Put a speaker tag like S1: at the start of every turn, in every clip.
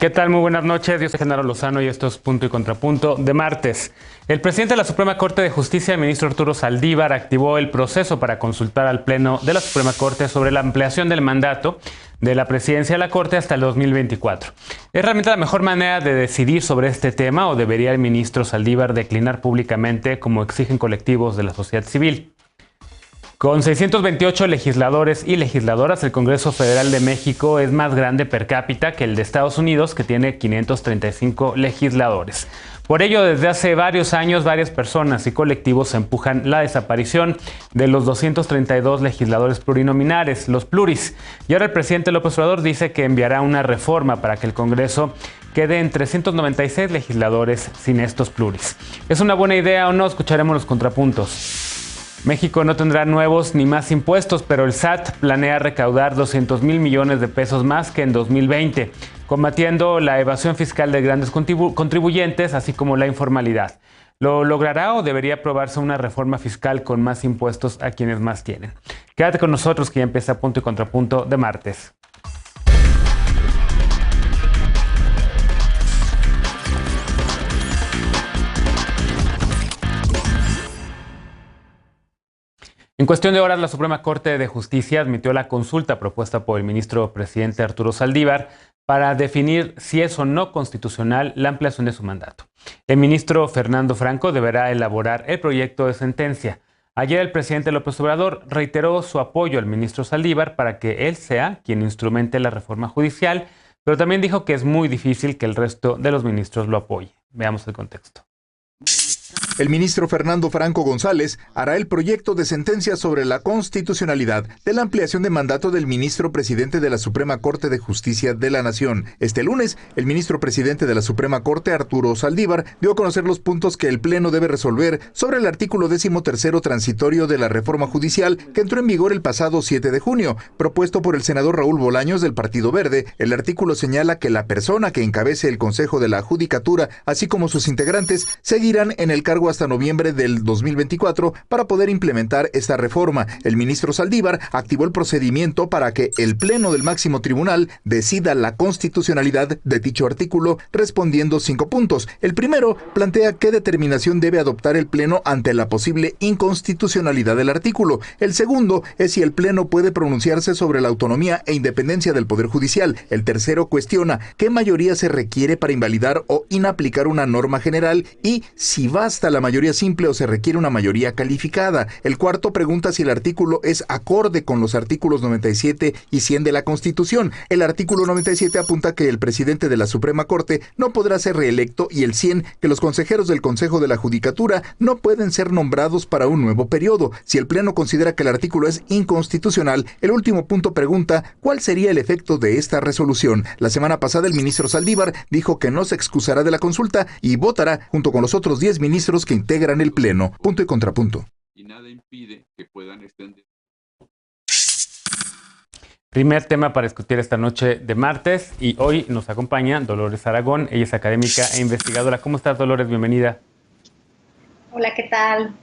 S1: ¿Qué tal? Muy buenas noches. Yo soy Genaro Lozano y esto es Punto y Contrapunto de martes. El presidente de la Suprema Corte de Justicia, el ministro Arturo Saldívar, activó el proceso para consultar al Pleno de la Suprema Corte sobre la ampliación del mandato de la presidencia de la Corte hasta el 2024. ¿Es realmente la mejor manera de decidir sobre este tema o debería el ministro Saldívar declinar públicamente como exigen colectivos de la sociedad civil? Con 628 legisladores y legisladoras, el Congreso Federal de México es más grande per cápita que el de Estados Unidos, que tiene 535 legisladores. Por ello, desde hace varios años, varias personas y colectivos empujan la desaparición de los 232 legisladores plurinominales, los pluris. Y ahora el presidente López Obrador dice que enviará una reforma para que el Congreso quede en 396 legisladores sin estos pluris. ¿Es una buena idea o no? Escucharemos los contrapuntos. México no tendrá nuevos ni más impuestos, pero el SAT planea recaudar 200,000 millones de pesos más que en 2020, combatiendo la evasión fiscal de grandes contribuyentes, así como la informalidad. ¿Lo logrará o debería aprobarse una reforma fiscal con más impuestos a quienes más tienen? Quédate con nosotros que ya empieza Punto y Contrapunto de martes. En cuestión de horas, la Suprema Corte de Justicia admitió la consulta propuesta por el ministro presidente Arturo Saldívar para definir si es o no constitucional la ampliación de su mandato. El ministro Fernando Franco deberá elaborar el proyecto de sentencia. Ayer el presidente López Obrador reiteró su apoyo al ministro Saldívar para que él sea quien instrumente la reforma judicial, pero también dijo que es muy difícil que el resto de los ministros lo apoye. Veamos el contexto.
S2: El ministro Fernando Franco González hará el proyecto de sentencia sobre la constitucionalidad de la ampliación de mandato del ministro presidente de la Suprema Corte de Justicia de la Nación. Este lunes, el ministro presidente de la Suprema Corte, Arturo Saldívar, dio a conocer los puntos que el Pleno debe resolver sobre el artículo 13º transitorio de la reforma judicial que entró en vigor el pasado 7 de junio. Propuesto por el senador Raúl Bolaños del Partido Verde, el artículo señala que la persona que encabece el Consejo de la Judicatura, así como sus integrantes, seguirán en el cargo hasta noviembre del 2024 para poder implementar esta reforma. El ministro Saldívar activó el procedimiento para que el Pleno del Máximo Tribunal decida la constitucionalidad de dicho artículo, respondiendo 5 puntos. El primero plantea qué determinación debe adoptar el Pleno ante la posible inconstitucionalidad del artículo. El segundo es si el Pleno puede pronunciarse sobre la autonomía e independencia del Poder Judicial. El tercero cuestiona qué mayoría se requiere para invalidar o inaplicar una norma general y si basta la mayoría simple o se requiere una mayoría calificada. El cuarto pregunta si el artículo es acorde con los artículos 97 y 100 de la Constitución. El artículo 97 apunta que el presidente de la Suprema Corte no podrá ser reelecto y el 100 que los consejeros del Consejo de la Judicatura no pueden ser nombrados para un nuevo periodo. Si el Pleno considera que el artículo es inconstitucional, el último punto pregunta cuál sería el efecto de esta resolución. La semana pasada el ministro Saldívar dijo que no se excusará de la consulta y votará junto con los otros 10 ministros que integran el Pleno. Punto y contrapunto.
S3: Y nada impide que puedan extender.
S1: Primer tema para discutir esta noche de martes y hoy nos acompaña Dolores Aragón. Ella es académica e investigadora. ¿Cómo estás, Dolores? Bienvenida.
S4: Hola, ¿qué tal?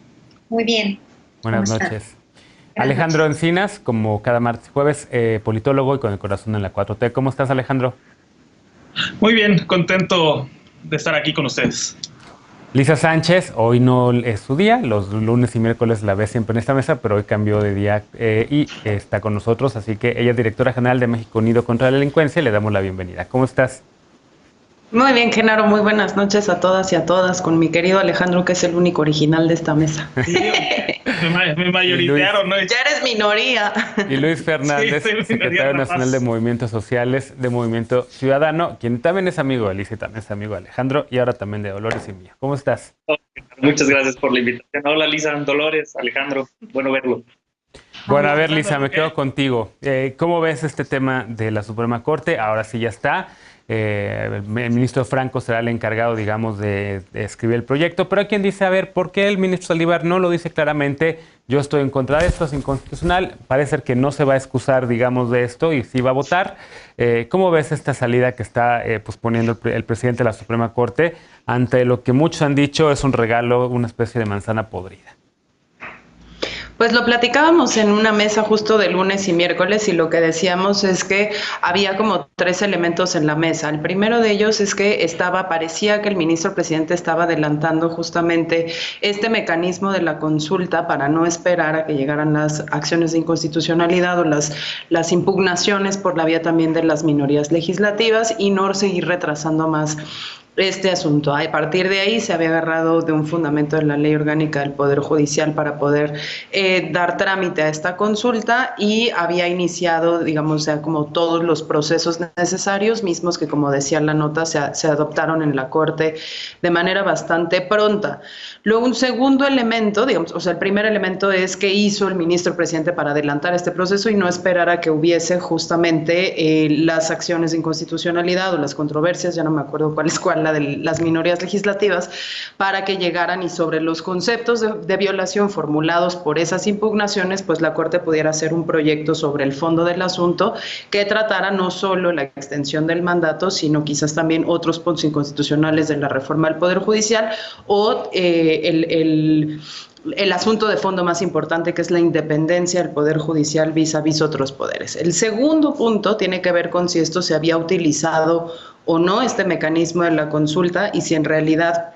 S4: Muy bien.
S1: Buenas noches. Alejandro Encinas, como cada martes y jueves, politólogo y con el corazón en la 4T. ¿Cómo estás, Alejandro?
S5: Muy bien, contento de estar aquí con ustedes.
S1: Lisa Sánchez, hoy no es su día, los lunes y miércoles la ve siempre en esta mesa, pero hoy cambió de día y está con nosotros, así que ella es directora general de México Unido contra la Delincuencia y le damos la bienvenida. ¿Cómo estás?
S6: Muy bien, Genaro, muy buenas noches a todas y a todas, con mi querido Alejandro, que es el único original de esta mesa.
S5: Sí, me mayoritearon, ¿no?
S6: Ya eres minoría.
S1: Y Luis Fernández,
S5: sí,
S1: secretario nacional de Movimientos Sociales de Movimiento Ciudadano, quien también es amigo de Lisa y también es amigo de Alejandro y ahora también de Dolores y mío. ¿Cómo estás?
S7: Muchas gracias por la invitación. Hola, Lisa, Dolores, Alejandro, bueno verlo.
S1: Bueno, a ver, Lisa, me quedo contigo. ¿Cómo ves este tema de la Suprema Corte? Ahora sí ya está. El ministro Franco será el encargado, digamos, de escribir el proyecto, pero hay quien dice, a ver, ¿por qué el ministro Saldívar no lo dice claramente? Yo estoy en contra de esto, es inconstitucional, parece ser que no se va a excusar, digamos, de esto y sí va a votar. ¿Cómo ves esta salida que está poniendo el presidente de la Suprema Corte ante lo que muchos han dicho es un regalo, una especie de manzana podrida?
S6: Pues lo platicábamos en una mesa justo de lunes y miércoles y lo que decíamos es que había como tres elementos en la mesa. El primero de ellos es que parecía que el ministro presidente estaba adelantando justamente este mecanismo de la consulta para no esperar a que llegaran las acciones de inconstitucionalidad o las impugnaciones por la vía también de las minorías legislativas y no seguir retrasando más este asunto. A partir de ahí se había agarrado de un fundamento de la Ley Orgánica del Poder Judicial para poder dar trámite a esta consulta y había iniciado, digamos, ya como todos los procesos necesarios, mismos que, como decía la nota, se adoptaron en la Corte de manera bastante pronta. Luego, un segundo elemento, digamos, o sea, el primer elemento es qué hizo el ministro presidente para adelantar este proceso y no esperar a que hubiese justamente las acciones de inconstitucionalidad o las controversias, ya no me acuerdo cuál es cuál, la de las minorías legislativas, para que llegaran y sobre los conceptos de violación formulados por esas impugnaciones, pues la Corte pudiera hacer un proyecto sobre el fondo del asunto que tratara no solo la extensión del mandato, sino quizás también otros puntos inconstitucionales de la reforma del Poder Judicial o el asunto de fondo más importante, que es la independencia del Poder Judicial vis a vis otros poderes. El segundo punto tiene que ver con si esto se había utilizado o no, este mecanismo de la consulta, y si en realidad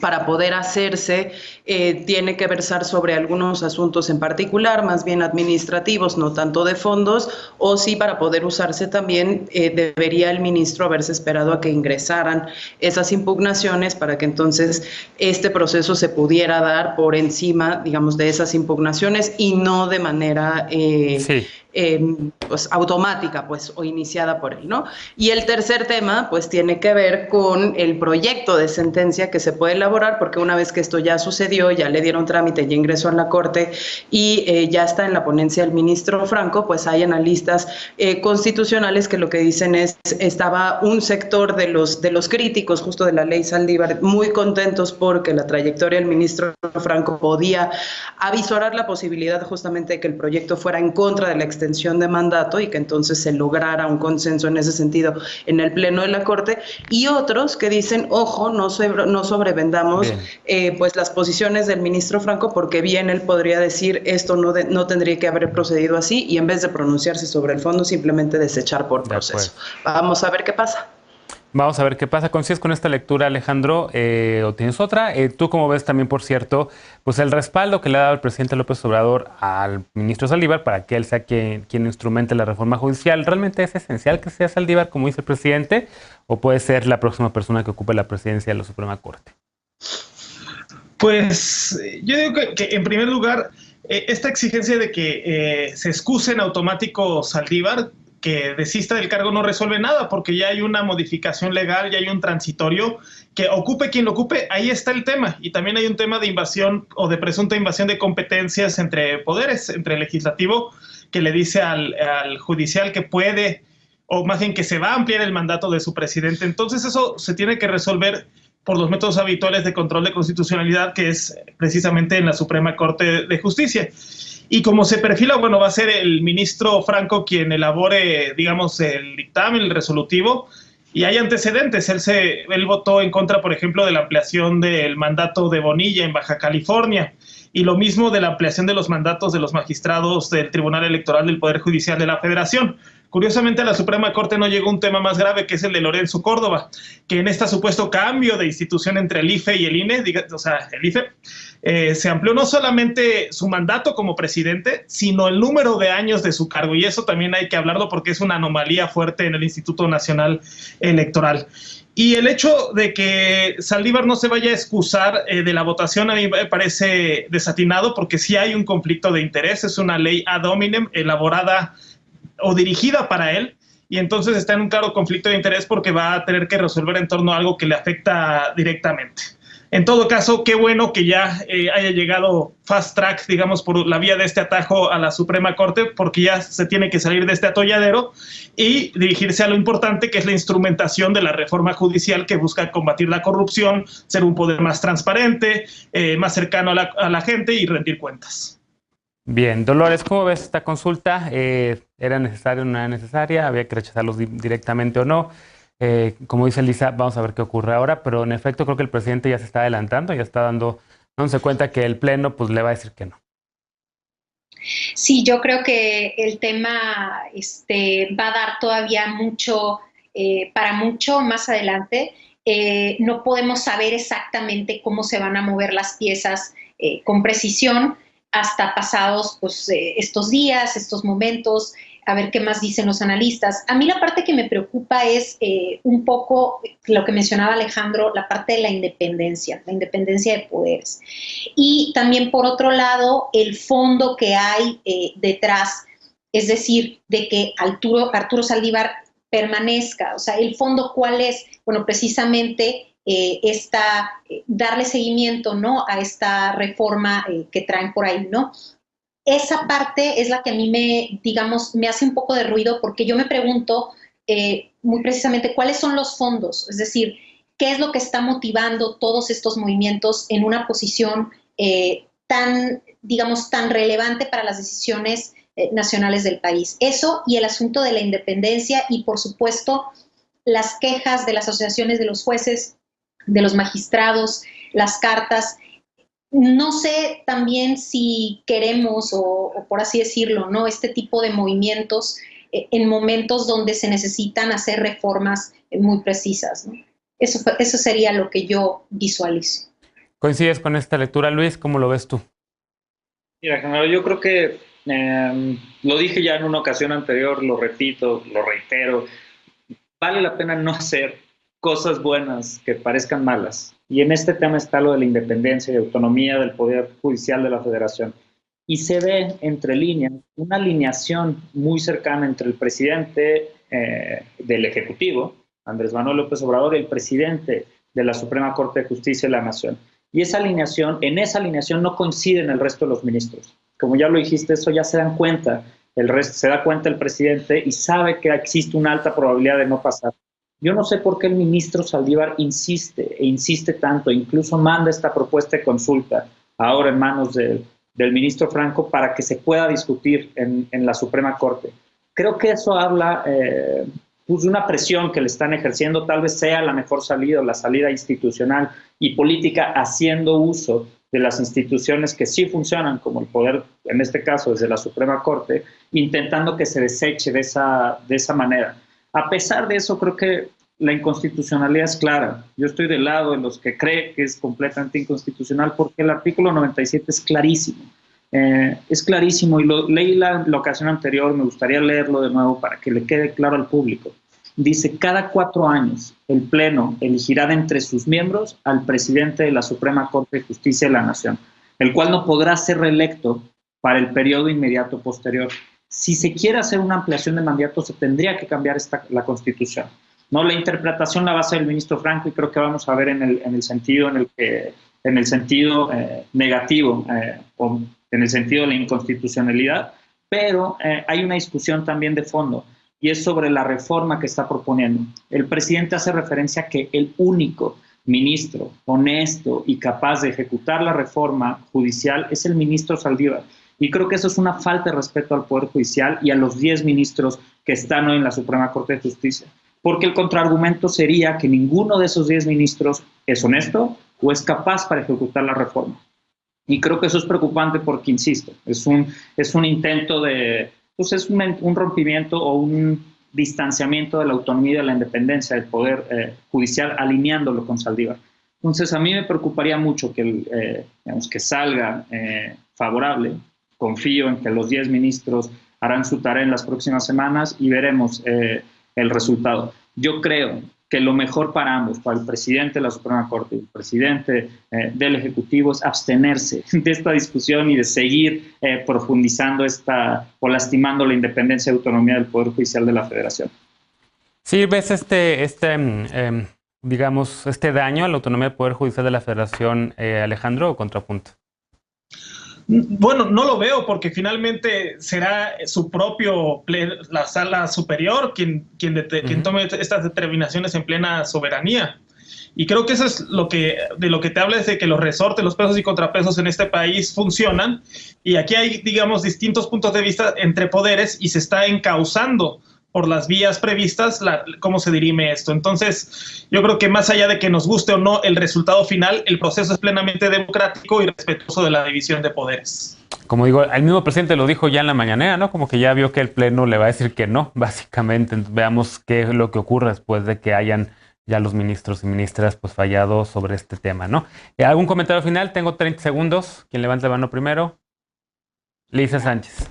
S6: para poder hacerse tiene que versar sobre algunos asuntos en particular, más bien administrativos, no tanto de fondos, o si para poder usarse también debería el ministro haberse esperado a que ingresaran esas impugnaciones para que entonces este proceso se pudiera dar por encima, digamos, de esas impugnaciones y no de manera pues automática, pues, o iniciada por él, ¿no? Y el tercer tema, pues, tiene que ver con el proyecto de sentencia que se puede elaborar, porque una vez que esto ya sucedió, ya le dieron trámite, ya ingresó a la Corte y ya está en la ponencia del ministro Franco, pues hay analistas constitucionales que lo que dicen es, estaba un sector de los críticos justo de la ley Saldívar muy contentos porque la trayectoria del ministro Franco podía avisorar la posibilidad justamente de que el proyecto fuera en contra de la extensión de mandato y que entonces se lograra un consenso en ese sentido en el Pleno de la Corte, y otros que dicen, ojo, no sobrevendamos pues las posiciones del ministro Franco, porque bien él podría decir esto no tendría que haber procedido así, y en vez de pronunciarse sobre el fondo simplemente desechar por proceso. Vamos a ver qué pasa.
S1: Vamos a ver qué pasa. ¿Coincides con esta lectura, Alejandro, o tienes otra? ¿Tú cómo ves también, por cierto, pues el respaldo que le ha dado el presidente López Obrador al ministro Saldívar para que él sea quien instrumente la reforma judicial? ¿Realmente es esencial que sea Saldívar, como dice el presidente, o puede ser la próxima persona que ocupe la presidencia de la Suprema Corte?
S5: Pues yo digo que en primer lugar, esta exigencia de que se excuse en automático Saldívar, que desista del cargo, no resuelve nada, porque ya hay una modificación legal, ya hay un transitorio, que ocupe quien lo ocupe, ahí está el tema. Y también hay un tema de invasión o de presunta invasión de competencias entre poderes, entre el legislativo, que le dice al judicial que puede, o más bien que se va a ampliar el mandato de su presidente. Entonces eso se tiene que resolver por los métodos habituales de control de constitucionalidad, que es precisamente en la Suprema Corte de Justicia. Y como se perfila, bueno, va a ser el ministro Franco quien elabore, digamos, el dictamen, el resolutivo, y hay antecedentes. Él votó en contra, por ejemplo, de la ampliación del mandato de Bonilla en Baja California, y lo mismo de la ampliación de los mandatos de los magistrados del Tribunal Electoral del Poder Judicial de la Federación. Curiosamente, a la Suprema Corte no llegó un tema más grave, que es el de Lorenzo Córdoba, que en este supuesto cambio de institución entre el IFE y el INE, o sea, el IFE, se amplió no solamente su mandato como presidente, sino el número de años de su cargo, y eso también hay que hablarlo porque es una anomalía fuerte en el Instituto Nacional Electoral. Y el hecho de que Saldívar no se vaya a excusar de la votación a mí me parece desatinado, porque sí hay un conflicto de interés, es una ley ad hominem elaborada o dirigida para él, y entonces está en un claro conflicto de interés porque va a tener que resolver en torno a algo que le afecta directamente. En todo caso, qué bueno que ya haya llegado fast track, digamos, por la vía de este atajo a la Suprema Corte, porque ya se tiene que salir de este atolladero y dirigirse a lo importante, que es la instrumentación de la reforma judicial que busca combatir la corrupción, ser un poder más transparente, más cercano a la gente y rendir cuentas.
S1: Bien, Dolores, ¿cómo ves esta consulta? ¿Era necesaria o no era necesaria? ¿Había que rechazarlos directamente o no? Como dice Lisa, vamos a ver qué ocurre ahora, pero en efecto creo que el presidente ya se está adelantando, ya está dándose cuenta que el Pleno pues le va a decir que no.
S4: Sí, yo creo que el tema va a dar todavía mucho, para mucho más adelante. No podemos saber exactamente cómo se van a mover las piezas con precisión hasta pasados pues, estos días, estos momentos, a ver qué más dicen los analistas. A mí la parte que me preocupa es un poco lo que mencionaba Alejandro, la parte de la independencia de poderes. Y también, por otro lado, el fondo que hay detrás, es decir, de que Arturo Saldívar permanezca. O sea, ¿el fondo cuál es? Bueno, precisamente darle seguimiento, ¿no?, a esta reforma que traen por ahí, ¿no? Esa parte es la que a mí me hace un poco de ruido, porque yo me pregunto muy precisamente cuáles son los fondos, es decir, qué es lo que está motivando todos estos movimientos en una posición tan relevante para las decisiones nacionales del país. Eso y el asunto de la independencia y, por supuesto, las quejas de las asociaciones de los jueces, de los magistrados, las cartas. No sé también si queremos, o por así decirlo, ¿no?, este tipo de movimientos en momentos donde se necesitan hacer reformas muy precisas, ¿no? Eso sería lo que yo visualizo.
S1: ¿Coincides con esta lectura, Luis? ¿Cómo lo ves tú?
S7: Mira, Genaro, yo creo que lo dije ya en una ocasión anterior, lo repito, lo reitero, vale la pena no hacer cosas buenas que parezcan malas. Y en este tema está lo de la independencia y autonomía del Poder Judicial de la Federación. Y se ve entre líneas una alineación muy cercana entre el presidente del Ejecutivo, Andrés Manuel López Obrador, y el presidente de la Suprema Corte de Justicia de la Nación. Y en esa alineación no coinciden el resto de los ministros. Como ya lo dijiste, eso ya se dan cuenta, se da cuenta el presidente y sabe que existe una alta probabilidad de no pasar. Yo no sé por qué el ministro Saldívar insiste tanto, incluso manda esta propuesta de consulta ahora en manos del ministro Franco para que se pueda discutir en la Suprema Corte. Creo que eso habla pues de una presión que le están ejerciendo, tal vez sea la mejor salida, la salida institucional y política, haciendo uso de las instituciones que sí funcionan, como el poder, en este caso desde la Suprema Corte, intentando que se deseche de esa manera. A pesar de eso, creo que la inconstitucionalidad es clara. Yo estoy del lado de los que creen que es completamente inconstitucional porque el artículo 97 es clarísimo. Es clarísimo y lo leí la ocasión anterior, me gustaría leerlo de nuevo para que le quede claro al público. Dice, cada 4 años el Pleno elegirá de entre sus miembros al presidente de la Suprema Corte de Justicia de la Nación, el cual no podrá ser reelecto para el periodo inmediato posterior. Si se quiere hacer una ampliación de mandato, se tendría que cambiar la Constitución. No, la interpretación la basa el ministro Franco y creo que vamos a ver en el sentido negativo o en el sentido de la inconstitucionalidad, pero hay una discusión también de fondo y es sobre la reforma que está proponiendo. El presidente hace referencia a que el único ministro honesto y capaz de ejecutar la reforma judicial es el ministro Saldívar. Y creo que eso es una falta de respeto al Poder Judicial y a los 10 ministros que están hoy en la Suprema Corte de Justicia. Porque el contraargumento sería que ninguno de esos 10 ministros es honesto o es capaz para ejecutar la reforma. Y creo que eso es preocupante porque, insisto, es un intento de, pues es un rompimiento o un distanciamiento de la autonomía y de la independencia del Poder Judicial, alineándolo con Saldívar. Entonces, a mí me preocuparía mucho que salga favorable. Confío en que los 10 ministros harán su tarea en las próximas semanas y veremos el resultado. Yo creo que lo mejor para ambos, para el presidente de la Suprema Corte y el presidente del Ejecutivo, es abstenerse de esta discusión y de seguir profundizando o lastimando la independencia y autonomía del Poder Judicial de la Federación.
S1: Sí, ¿ves este daño a la autonomía del Poder Judicial de la Federación, Alejandro, o contrapunto?
S5: Bueno, no lo veo porque finalmente será la sala superior quien tome estas determinaciones en plena soberanía. Y creo que eso es de lo que te habla, es de que los resortes, los pesos y contrapesos en este país funcionan y aquí hay, digamos, distintos puntos de vista entre poderes y se está encauzando por las vías previstas cómo se dirime esto. Entonces, yo creo que más allá de que nos guste o no el resultado final, el proceso es plenamente democrático y respetuoso de la división de poderes.
S1: Como digo, el mismo presidente lo dijo ya en la mañanera, ¿no? Como que ya vio que el Pleno le va a decir que no, básicamente. Entonces, veamos qué es lo que ocurre después de que hayan ya los ministros y ministras pues fallado sobre este tema, ¿no? ¿Algún comentario final? Tengo 30 segundos. ¿Quién levanta la mano primero? Lisa Sánchez.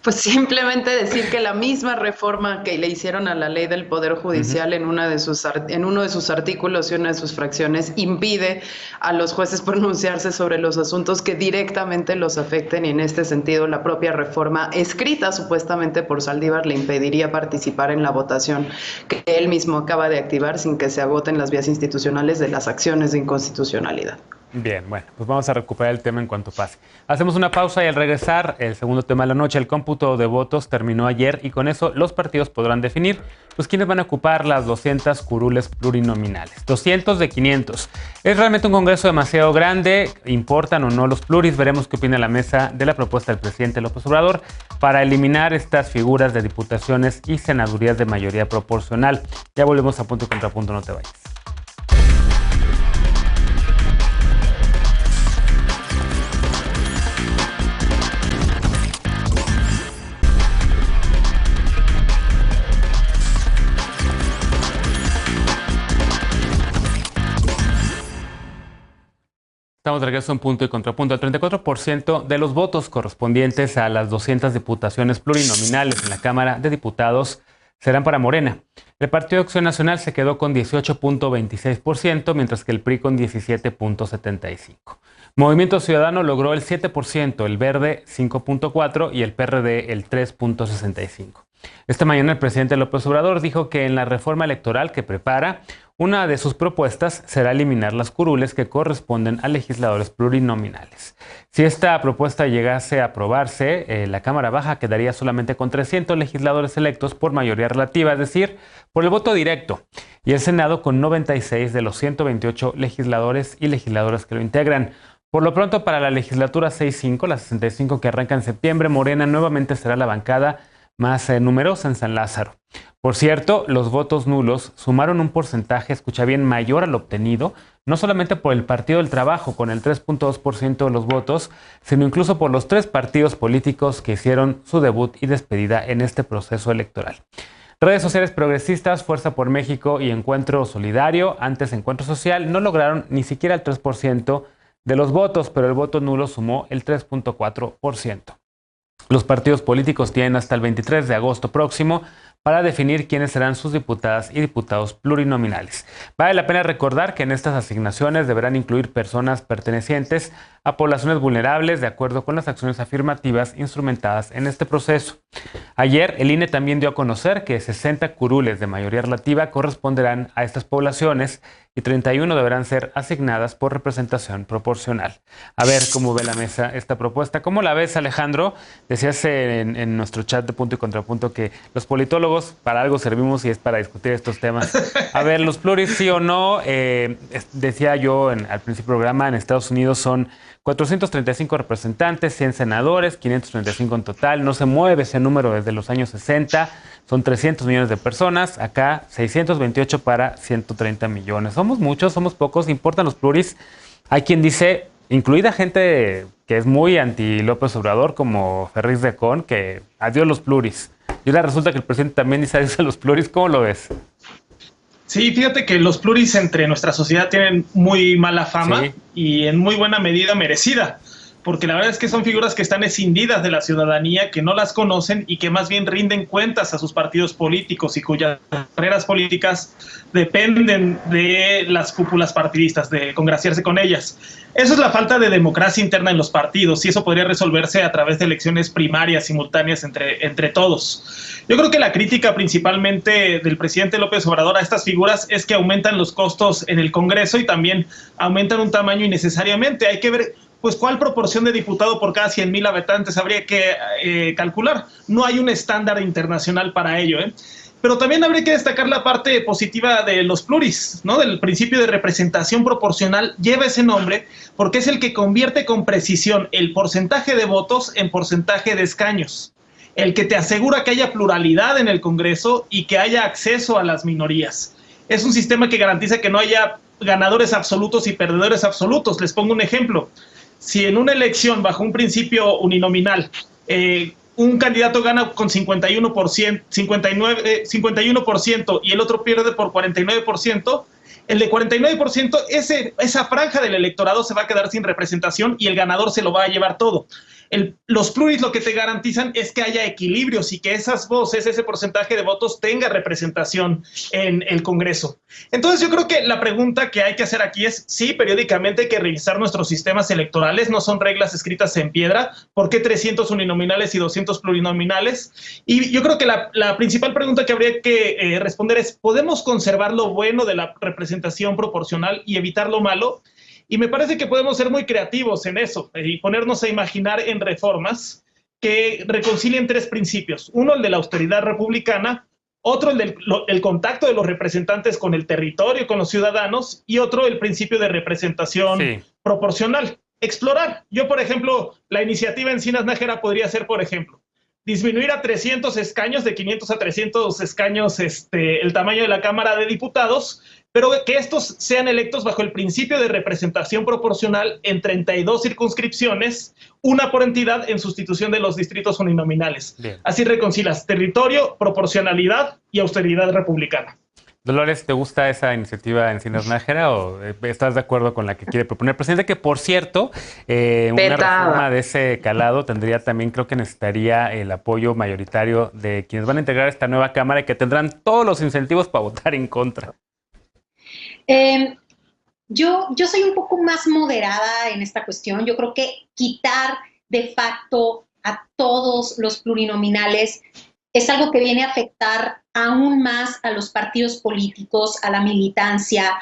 S6: Pues simplemente decir que la misma reforma que le hicieron a la ley del Poder Judicial en uno de sus artículos y una de sus fracciones impide a los jueces pronunciarse sobre los asuntos que directamente los afecten, y en este sentido la propia reforma escrita supuestamente por Saldívar le impediría participar en la votación que él mismo acaba de activar sin que se agoten las vías institucionales de las acciones de inconstitucionalidad.
S1: Bien, bueno, pues vamos a recuperar el tema en cuanto pase. Hacemos una pausa y al regresar, el segundo tema de la noche, el cómputo de votos terminó ayer y con eso los partidos podrán definir pues quiénes van a ocupar las 200 curules plurinominales. 200 de 500. Es realmente un congreso demasiado grande. ¿Importan o no los pluris? Veremos qué opina la mesa de la propuesta del presidente López Obrador para eliminar estas figuras de diputaciones y senadurías de mayoría proporcional. Ya volvemos a Punto y Contrapunto, no te vayas. Estamos de regreso en Punto y Contrapunto. El 34% de los votos correspondientes a las 200 diputaciones plurinominales en la Cámara de Diputados serán para Morena. El Partido Acción Nacional se quedó con 18.26%, mientras que el PRI con 17.75%. Movimiento Ciudadano logró el 7%, el Verde 5.4% y el PRD el 3.65%. Esta mañana el presidente López Obrador dijo que en la reforma electoral que prepara, una de sus propuestas será eliminar las curules que corresponden a legisladores plurinominales. Si esta propuesta llegase a aprobarse, la Cámara Baja quedaría solamente con 300 legisladores electos por mayoría relativa, es decir, por el voto directo, y el Senado con 96 de los 128 legisladores y legisladoras que lo integran. Por lo pronto, para la legislatura 6-5, la 65 que arranca en septiembre, Morena nuevamente será la bancada más numerosa en San Lázaro. Por cierto, los votos nulos sumaron un porcentaje, escucha bien, mayor al obtenido, no solamente por el Partido del Trabajo, con el 3.2% de los votos, sino incluso por los 3 partidos políticos que hicieron su debut y despedida en este proceso electoral. Redes sociales progresistas, Fuerza por México y Encuentro Solidario, antes Encuentro Social, no lograron ni siquiera el 3% de los votos, pero el voto nulo sumó el 3.4%. Los partidos políticos tienen hasta el 23 de agosto próximo para definir quiénes serán sus diputadas y diputados plurinominales. Vale la pena recordar que en estas asignaciones deberán incluir personas pertenecientes a poblaciones vulnerables de acuerdo con las acciones afirmativas instrumentadas en este proceso. Ayer, el INE también dio a conocer que 60 curules de mayoría relativa corresponderán a estas poblaciones y 31 deberán ser asignadas por representación proporcional. A ver cómo ve la mesa esta propuesta. ¿Cómo la ves, Alejandro? Decías en nuestro chat de Punto y Contrapunto que los politólogos para algo servimos y es para discutir estos temas. A ver, los pluris sí o no, decía yo al principio del programa, en Estados Unidos son 435 representantes, 100 senadores, 535 en total. No se mueve ese número desde los años 60. Son 300 millones de personas. Acá 628 para 130 millones. Somos muchos, somos pocos. Importan los pluris. Hay quien dice, incluida gente que es muy anti López Obrador, como Ferriz de Con, que adiós los pluris. Y ahora resulta que el presidente también dice adiós a los pluris. ¿Cómo lo ves?
S5: Sí, fíjate que los pluris entre nuestra sociedad tienen muy mala fama, sí, y en muy buena medida merecida, porque la verdad es que son figuras que están escindidas de la ciudadanía, que no las conocen y que más bien rinden cuentas a sus partidos políticos y cuyas carreras políticas dependen de las cúpulas partidistas, de congraciarse con ellas. Eso es la falta de democracia interna en los partidos y eso podría resolverse a través de elecciones primarias simultáneas entre todos. Yo creo que la crítica principalmente del presidente López Obrador a estas figuras es que aumentan los costos en el Congreso y también aumentan un tamaño innecesariamente. Hay que ver pues cuál proporción de diputado por cada 100,000 habitantes habría que calcular. No hay un estándar internacional para ello, Pero también habría que destacar la parte positiva de los pluris, ¿no? Del principio de representación proporcional. Lleva ese nombre porque es el que convierte con precisión el porcentaje de votos en porcentaje de escaños. el que te asegura que haya pluralidad en el Congreso y que haya acceso a las minorías. Es un sistema que garantiza que no haya ganadores absolutos y perdedores absolutos. Les pongo un ejemplo. Si en una elección bajo un principio uninominal un candidato gana con 51% y el otro pierde por 49%, el de 49%, esa franja del electorado se va a quedar sin representación y el ganador se lo va a llevar todo. Los pluris lo que te garantizan es que haya equilibrios y que esas voces, ese porcentaje de votos tenga representación en el Congreso. Entonces yo creo que la pregunta que hay que hacer aquí es, sí, periódicamente hay que revisar nuestros sistemas electorales, no son reglas escritas en piedra, ¿por qué 300 uninominales y 200 plurinominales? Y yo creo que la principal pregunta que habría que responder es, ¿podemos conservar lo bueno de la representación proporcional y evitar lo malo? Y me parece que podemos ser muy creativos en eso y ponernos a imaginar en reformas que reconcilien tres principios. Uno, el de la austeridad republicana, otro, el contacto de los representantes con el territorio, con los ciudadanos, y otro, el principio de representación proporcional. Explorar. Yo, por ejemplo, la iniciativa Encinas Nájera podría ser, por ejemplo, disminuir a 300 escaños, de 500 a 300 escaños, el tamaño de la Cámara de Diputados, pero que estos sean electos bajo el principio de representación proporcional en 32 circunscripciones, una por entidad en sustitución de los distritos uninominales. Bien. Así reconcilias territorio, proporcionalidad y austeridad republicana.
S1: Dolores, ¿te gusta esa iniciativa Encinas Nájera o estás de acuerdo con la que quiere proponer el presidente? Que, por cierto, una reforma de ese calado tendría también, creo que necesitaría el apoyo mayoritario de quienes van a integrar esta nueva Cámara y que tendrán todos los incentivos para votar en contra.
S4: Yo soy un poco más moderada en esta cuestión. Yo creo que quitar de facto a todos los plurinominales es algo que viene a afectar aún más a los partidos políticos, a la militancia,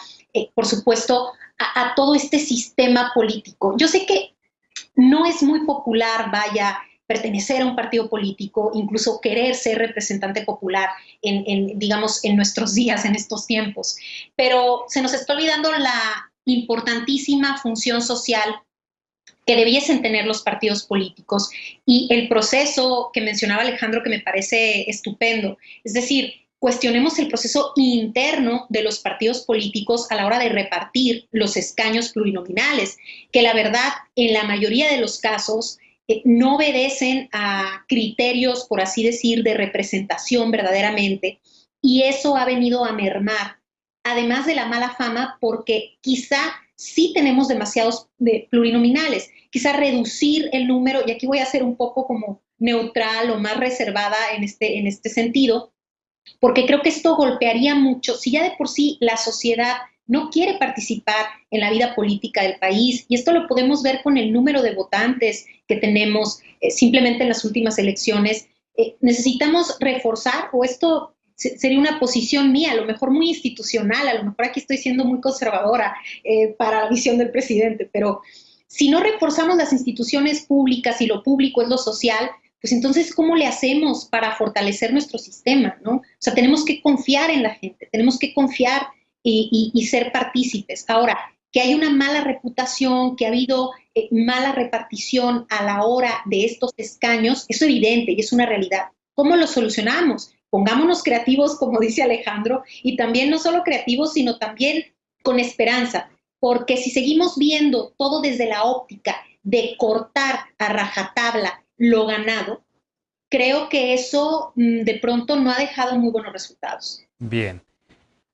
S4: por supuesto, a todo este sistema político. Yo sé que no es muy popular, pertenecer a un partido político, incluso querer ser representante popular digamos, en nuestros días, en estos tiempos. Pero se nos está olvidando la importantísima función social que debiesen tener los partidos políticos y el proceso que mencionaba Alejandro, que me parece estupendo. Es decir, cuestionemos el proceso interno de los partidos políticos a la hora de repartir los escaños plurinominales, que la verdad, en la mayoría de los casos, no obedecen a criterios, por así decir, de representación verdaderamente, y eso ha venido a mermar, además de la mala fama, porque quizá sí tenemos demasiados plurinominales, quizá reducir el número, y aquí voy a ser un poco como neutral o más reservada en este sentido, porque creo que esto golpearía mucho, si ya de por sí la sociedad no quiere participar en la vida política del país, y esto lo podemos ver con el número de votantes que tenemos simplemente en las últimas elecciones. Necesitamos reforzar, o esto sería una posición mía, a lo mejor muy institucional, a lo mejor aquí estoy siendo muy conservadora para la visión del presidente, pero si no reforzamos las instituciones públicas y lo público es lo social, pues entonces, ¿cómo le hacemos para fortalecer nuestro sistema, ¿no? O sea, tenemos que confiar en la gente, tenemos que confiar y ser partícipes. Ahora, que hay una mala reputación, que ha habido mala repartición a la hora de estos escaños, es evidente y es una realidad. ¿Cómo lo solucionamos? Pongámonos creativos, como dice Alejandro, y también no solo creativos, sino también con esperanza, porque si seguimos viendo todo desde la óptica de cortar a rajatabla lo ganado, creo que eso de pronto no ha dejado muy buenos resultados.
S1: Bien.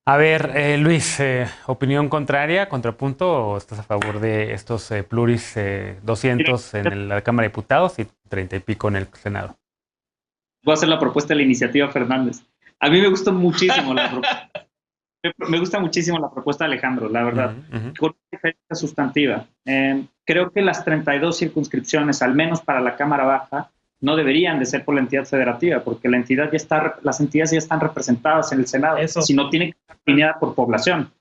S1: A ver, Luis, ¿opinión contraria, contrapunto, o estás a favor de estos pluris 200 en la Cámara de Diputados y 30 y pico en el Senado?
S7: Voy a hacer la propuesta de la iniciativa Fernández. A mí me gustó muchísimo me gusta muchísimo la propuesta de Alejandro, la verdad, con una diferencia sustantiva. Creo que las 32 circunscripciones, al menos para la Cámara Baja, no deberían de ser por la entidad federativa, porque las entidades ya están representadas en el Senado, si no tiene que estar alineada por población.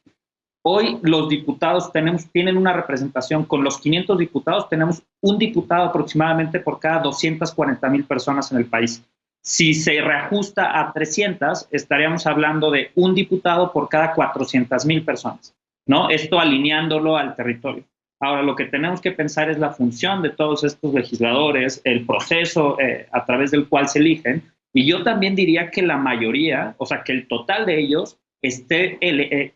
S7: Hoy los diputados tienen una representación, con los 500 diputados tenemos un diputado aproximadamente por cada 240,000 personas en el país. Si se reajusta a 300, estaríamos hablando de un diputado por cada 400,000 personas, ¿no? Esto alineándolo al territorio. Ahora, lo que tenemos que pensar es la función de todos estos legisladores, el proceso a través del cual se eligen, y yo también diría que la mayoría, o sea, que el total de ellos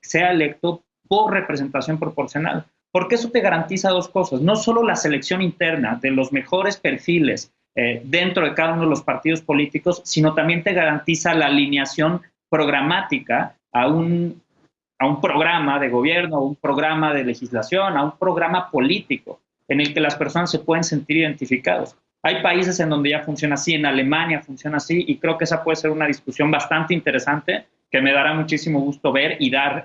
S7: sea electo por representación proporcional, porque eso te garantiza dos cosas, no solo la selección interna de los mejores perfiles dentro de cada uno de los partidos políticos, sino también te garantiza la alineación programática a un programa de gobierno, a un programa de legislación, a un programa político en el que las personas se pueden sentir identificados. Hay países en donde ya funciona así, en Alemania funciona así, y creo que esa puede ser una discusión bastante interesante que me dará muchísimo gusto ver y dar,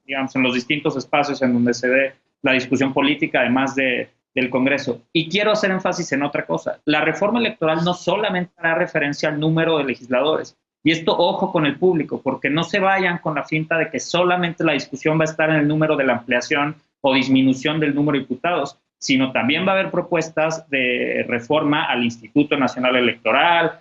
S7: digamos, en los distintos espacios en donde se ve la discusión política, además del Congreso. Y quiero hacer énfasis en otra cosa. La reforma electoral no solamente hará referencia al número de legisladores, y esto, ojo con el público, porque no se vayan con la finta de que solamente la discusión va a estar en el número de la ampliación o disminución del número de diputados, sino también va a haber propuestas de reforma al Instituto Nacional Electoral.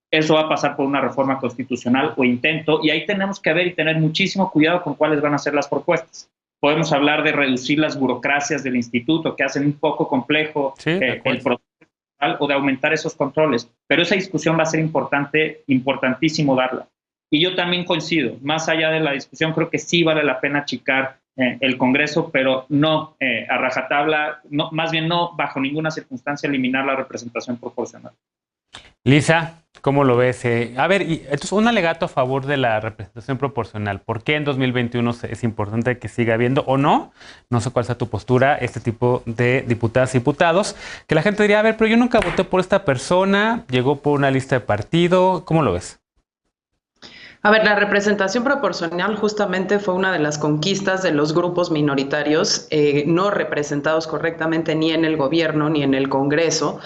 S7: Eso va a pasar por una reforma constitucional o intento, y ahí tenemos que ver y tener muchísimo cuidado con cuáles van a ser las propuestas. Podemos hablar de reducir las burocracias del instituto, que hacen un poco complejo el proceso, o de aumentar esos controles, pero esa discusión va a ser importantísimo darla. Y yo también coincido, más allá de la discusión, creo que sí vale la pena achicar el Congreso, pero no a rajatabla, no, más bien no bajo ninguna circunstancia eliminar la representación proporcional.
S1: Lisa, ¿cómo lo ves? A ver, entonces un alegato a favor de la representación proporcional. ¿Por qué en 2021 es importante que siga habiendo o no? No sé cuál sea tu postura, este tipo de diputadas y diputados, que la gente diría, a ver, pero yo nunca voté por esta persona, llegó por una lista de partido. ¿Cómo lo ves?
S6: A ver, la representación proporcional justamente fue una de las conquistas de los grupos minoritarios no representados correctamente ni en el gobierno ni en el Congreso,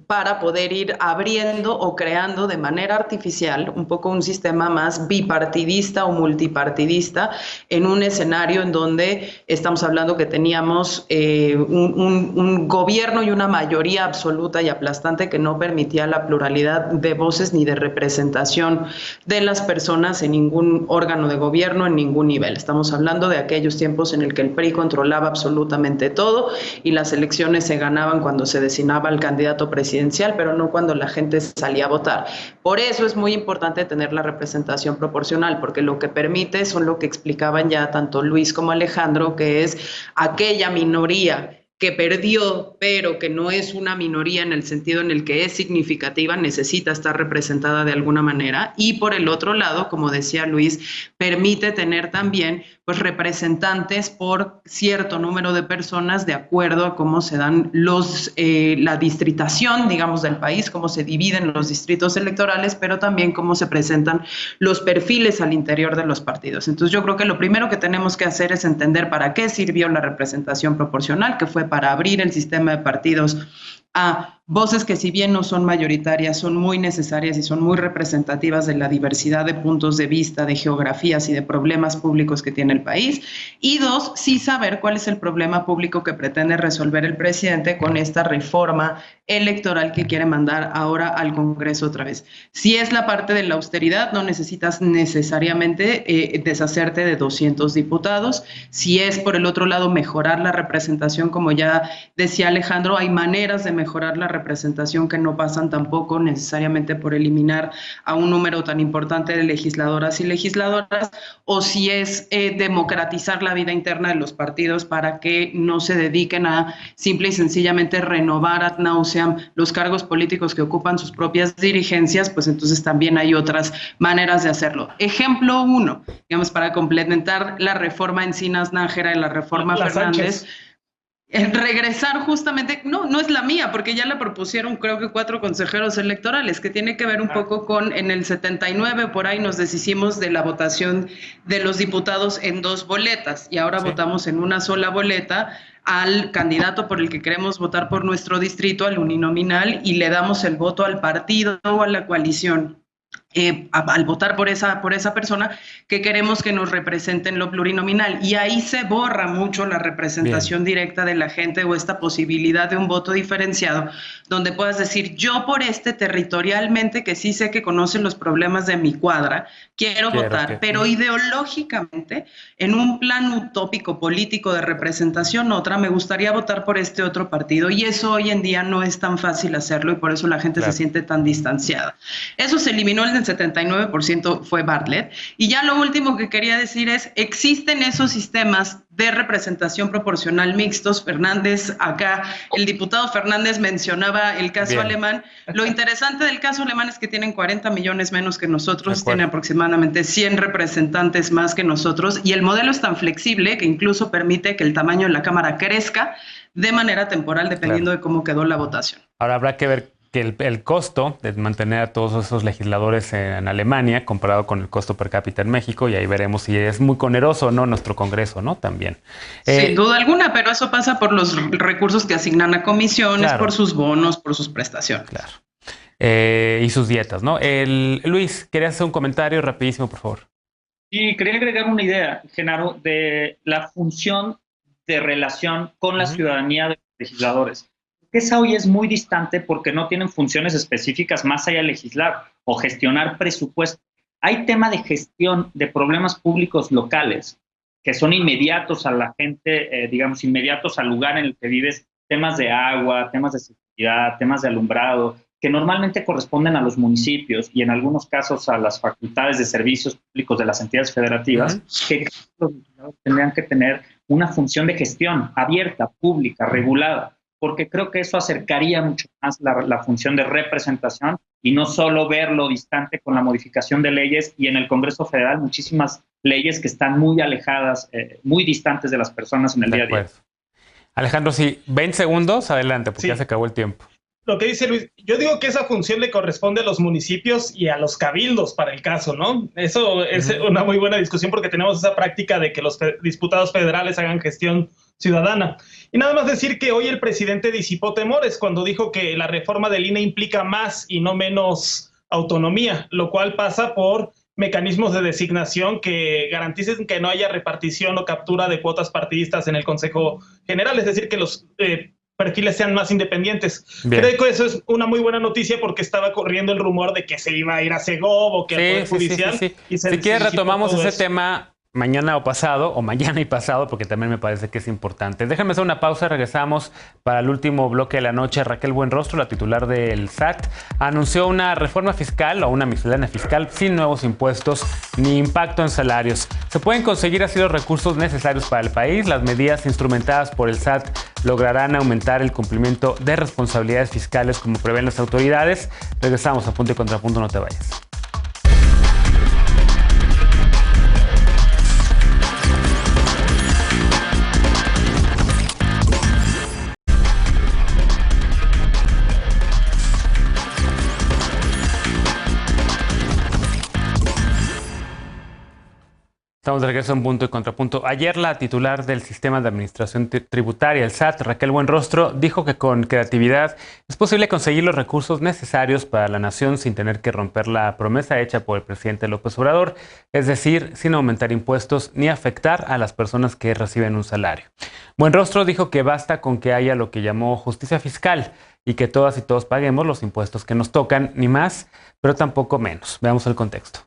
S6: para poder ir abriendo o creando de manera artificial un poco un sistema más bipartidista o multipartidista en un escenario en donde estamos hablando que teníamos un gobierno y una mayoría absoluta y aplastante que no permitía la pluralidad de voces ni de representación de las personas en ningún órgano de gobierno, en ningún nivel. Estamos hablando de aquellos tiempos en el que el PRI controlaba absolutamente todo y las elecciones se ganaban cuando se designaba al candidato presidencial, pero no cuando la gente salía a votar. Por eso es muy importante tener la representación proporcional, porque lo que permite son lo que explicaban ya tanto Luis como Alejandro, que es aquella minoría que perdió, pero que no es una minoría en el sentido en el que es significativa, necesita estar representada de alguna manera. Y por el otro lado, como decía Luis, permite tener también pues representantes por cierto número de personas de acuerdo a cómo se dan la distritación, digamos, del país, cómo se dividen los distritos electorales, pero también cómo se presentan los perfiles al interior de los partidos. Entonces yo creo que lo primero que tenemos que hacer es entender para qué sirvió la representación proporcional, que fue para abrir el sistema de partidos a voces que, si bien no son mayoritarias, son muy necesarias y son muy representativas de la diversidad de puntos de vista, de geografías y de problemas públicos que tiene el país. Y dos, sí saber cuál es el problema público que pretende resolver el presidente con esta reforma electoral que quiere mandar ahora al Congreso otra vez. Si es la parte de la austeridad, no necesitas necesariamente deshacerte de 200 diputados. Si es, por el otro lado, mejorar la representación, como ya decía Alejandro, hay maneras de mejorar la representación que no pasan tampoco necesariamente por eliminar a un número tan importante de legisladoras y legisladoras, o si es democratizar la vida interna de los partidos para que no se dediquen a simple y sencillamente renovar ad nauseam los cargos políticos que ocupan sus propias dirigencias, pues entonces también hay otras maneras de hacerlo. Ejemplo 1, digamos, para complementar la reforma Encinas Nájera y la reforma Fernández. Regresar justamente, no es la mía, porque ya la propusieron creo que 4 consejeros electorales, que tiene que ver un poco con, en el 79 por ahí nos deshicimos de la votación de los diputados en 2 boletas y ahora votamos en una sola boleta al candidato por el que queremos votar por nuestro distrito, al uninominal, y le damos el voto al partido o a la coalición al votar por esa persona, que queremos que nos representen lo plurinominal. Y ahí se borra mucho la representación directa de la gente o esta posibilidad de un voto diferenciado, donde puedas decir, yo por territorialmente, que sí sé que conocen los problemas de mi cuadra, quiero votar, pero ideológicamente, en un plan utópico político de representación otra, me gustaría votar por este otro partido. Y eso hoy en día no es tan fácil hacerlo y por eso la gente se siente tan distanciada. Eso se eliminó el 79% fue Bartlett. Y ya lo último que quería decir es, existen esos sistemas de representación proporcional mixtos. Fernández, acá, el diputado Fernández mencionaba el caso alemán. Lo interesante del caso alemán es que tienen 40 millones menos que nosotros, tienen aproximadamente 100 representantes más que nosotros, y el modelo es tan flexible que incluso permite que el tamaño de la Cámara crezca de manera temporal dependiendo de cómo quedó la votación.
S1: Ahora habrá que ver que el costo de mantener a todos esos legisladores en Alemania comparado con el costo per cápita en México, y ahí veremos si es muy oneroso o no nuestro Congreso, ¿no? También.
S6: Sin duda alguna, pero eso pasa por los recursos que asignan a comisiones, por sus bonos, por sus prestaciones.
S1: Claro. Y sus dietas, ¿no? Luis, ¿querías hacer un comentario rapidísimo, por favor?
S7: Sí, quería agregar una idea, Genaro, de la función de relación con la ciudadanía de los legisladores. Esa hoy es muy distante porque no tienen funciones específicas más allá de legislar o gestionar presupuesto. Hay tema de gestión de problemas públicos locales que son inmediatos a la gente, digamos, inmediatos al lugar en el que vives, temas de agua, temas de seguridad, temas de alumbrado, que normalmente corresponden a los municipios y en algunos casos a las facultades de servicios públicos de las entidades federativas, que los legisladores tendrían que tener una función de gestión abierta, pública, regulada, porque creo que eso acercaría mucho más la función de representación y no solo verlo distante con la modificación de leyes, y en el Congreso Federal muchísimas leyes que están muy alejadas, muy distantes de las personas en el día a día.
S1: Alejandro, sí, 20 segundos, adelante, porque ya se acabó el tiempo.
S5: Lo que dice Luis, yo digo que esa función le corresponde a los municipios y a los cabildos para el caso, ¿no? Eso es una muy buena discusión porque tenemos esa práctica de que los diputados federales hagan gestión ciudadana. Y nada más decir que hoy el presidente disipó temores cuando dijo que la reforma del INE implica más y no menos autonomía, lo cual pasa por mecanismos de designación que garanticen que no haya repartición o captura de cuotas partidistas en el Consejo General, es decir, que los perfiles sean más independientes. Creo que eso es una muy buena noticia porque estaba corriendo el rumor de que se iba a ir a Segov o que al Poder Judicial.
S1: Y si quieres retomamos ese tema mañana y pasado, porque también me parece que es importante. Déjame hacer una pausa, regresamos para el último bloque de la noche. Raquel Buenrostro, la titular del SAT, anunció una reforma fiscal o una miscelánea fiscal sin nuevos impuestos ni impacto en salarios. Se pueden conseguir así los recursos necesarios para el país. Las medidas instrumentadas por el SAT lograrán aumentar el cumplimiento de responsabilidades fiscales como prevén las autoridades. Regresamos a Punto y Contrapunto, no te vayas. Estamos de regreso en Punto y Contrapunto. Ayer la titular del Sistema de Administración Tributaria, el SAT, Raquel Buenrostro, dijo que con creatividad es posible conseguir los recursos necesarios para la nación sin tener que romper la promesa hecha por el presidente López Obrador, es decir, sin aumentar impuestos ni afectar a las personas que reciben un salario. Buenrostro dijo que basta con que haya lo que llamó justicia fiscal y que todas y todos paguemos los impuestos que nos tocan, ni más, pero tampoco menos. Veamos el contexto.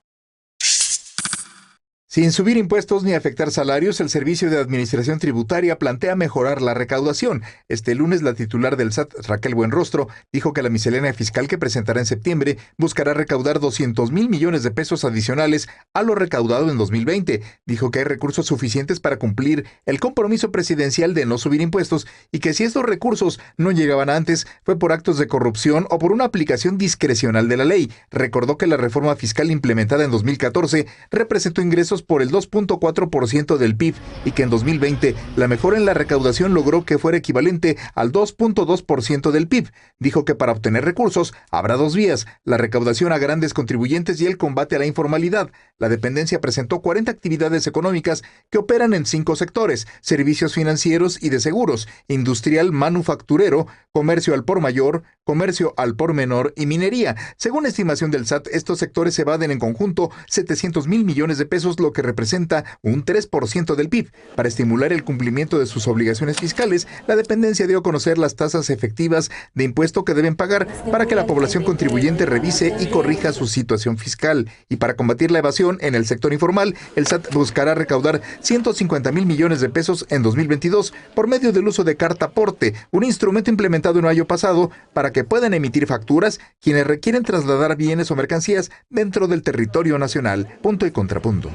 S2: Sin subir impuestos ni afectar salarios, el Servicio de Administración Tributaria plantea mejorar la recaudación. Este lunes, la titular del SAT, Raquel Buenrostro, dijo que la miscelánea fiscal que presentará en septiembre buscará recaudar 200,000 millones de pesos adicionales a lo recaudado en 2020. Dijo que hay recursos suficientes para cumplir el compromiso presidencial de no subir impuestos y que si estos recursos no llegaban antes fue por actos de corrupción o por una aplicación discrecional de la ley. Recordó que la reforma fiscal implementada en 2014 representó ingresos ingresos por el 2.4% del PIB y que en 2020 la mejora en la recaudación logró que fuera equivalente al 2.2% del PIB. Dijo que para obtener recursos habrá dos vías, la recaudación a grandes contribuyentes y el combate a la informalidad. La dependencia presentó 40 actividades económicas que operan en 5 sectores: servicios financieros y de seguros, industrial, manufacturero, comercio al por mayor, comercio al por menor y minería. Según estimación del SAT, estos sectores evaden en conjunto 700,000 millones de pesos, lo que representa un 3% del PIB. Para estimular el cumplimiento de sus obligaciones fiscales, la dependencia dio a conocer las tasas efectivas de impuesto que deben pagar para que la población contribuyente revise y corrija su situación fiscal. Y para combatir la evasión en el sector informal, el SAT buscará recaudar 150,000 millones de pesos en 2022 por medio del uso de carta aporte, un instrumento implementado en mayo pasado para que puedan emitir facturas quienes requieren trasladar bienes o mercancías dentro del territorio nacional. Punto y contrapunto.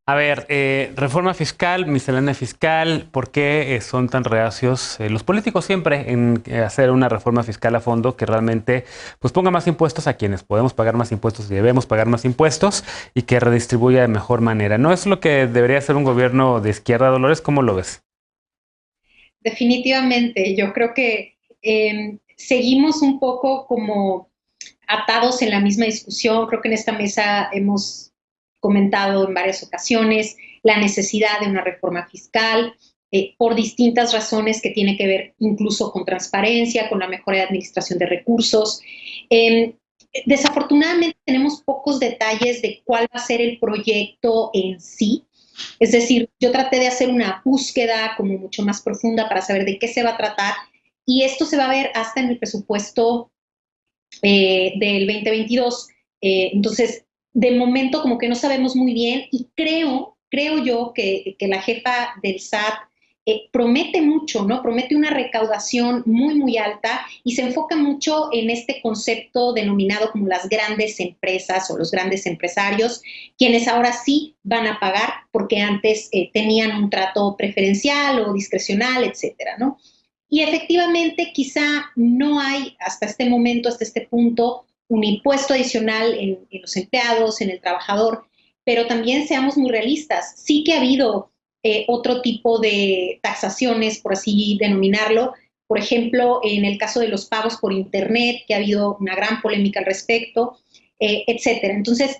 S1: A ver, reforma fiscal, miscelánea fiscal, ¿por qué son tan reacios los políticos siempre en hacer una reforma fiscal a fondo que realmente pues ponga más impuestos a quienes podemos pagar más impuestos y debemos pagar más impuestos y que redistribuya de mejor manera? ¿No es lo que debería hacer un gobierno de izquierda, Dolores? ¿Cómo lo ves?
S4: Definitivamente, yo creo que seguimos un poco como atados en la misma discusión. Creo que en esta mesa hemos comentado en varias ocasiones la necesidad de una reforma fiscal por distintas razones que tiene que ver incluso con transparencia, con la mejora de administración de recursos. Desafortunadamente tenemos pocos detalles de cuál va a ser el proyecto en sí. Es decir, yo traté de hacer una búsqueda como mucho más profunda para saber de qué se va a tratar, y esto se va a ver hasta en el presupuesto del 2022. Entonces, de momento como que no sabemos muy bien, y creo yo que la jefa del SAT promete mucho, ¿no? Promete una recaudación muy, muy alta y se enfoca mucho en este concepto denominado como las grandes empresas o los grandes empresarios, quienes ahora sí van a pagar porque antes tenían un trato preferencial o discrecional, etcétera, ¿no? Y efectivamente quizá no hay hasta este momento, hasta este punto, un impuesto adicional en los empleados, en el trabajador, pero también seamos muy realistas. Sí que ha habido otro tipo de taxaciones, por así denominarlo. Por ejemplo, en el caso de los pagos por Internet, que ha habido una gran polémica al respecto, etcétera. Entonces,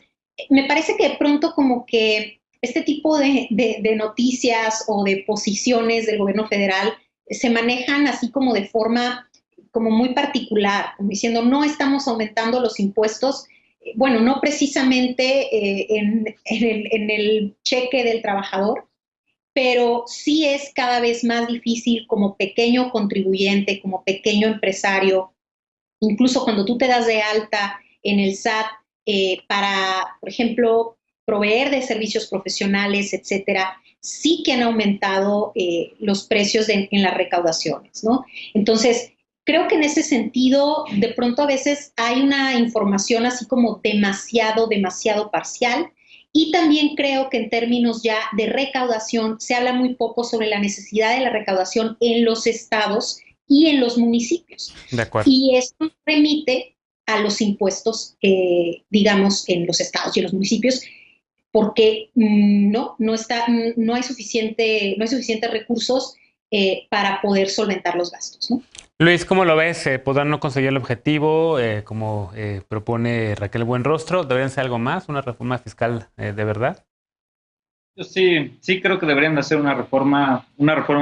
S4: me parece que de pronto como que este tipo de noticias o de posiciones del gobierno federal se manejan así como de forma como muy particular, como diciendo no estamos aumentando los impuestos, bueno, no precisamente en el cheque del trabajador, pero sí es cada vez más difícil como pequeño contribuyente, como pequeño empresario, incluso cuando tú te das de alta en el SAT para, por ejemplo, proveer de servicios profesionales, etcétera, sí que han aumentado los precios en las recaudaciones, ¿no? Entonces, creo que en ese sentido, de pronto a veces hay una información así como demasiado parcial, y también creo que en términos ya de recaudación se habla muy poco sobre la necesidad de la recaudación en los estados y en los municipios.
S1: De acuerdo.
S4: Y esto remite a los impuestos, digamos, en los estados y en los municipios, porque no hay suficientes recursos para poder solventar los gastos, ¿no?
S1: Luis, ¿cómo lo ves? ¿Podrán no conseguir el objetivo como propone Raquel Buenrostro? ¿Deberían ser algo más? ¿Una reforma fiscal de verdad?
S7: Yo sí creo que deberían hacer una reforma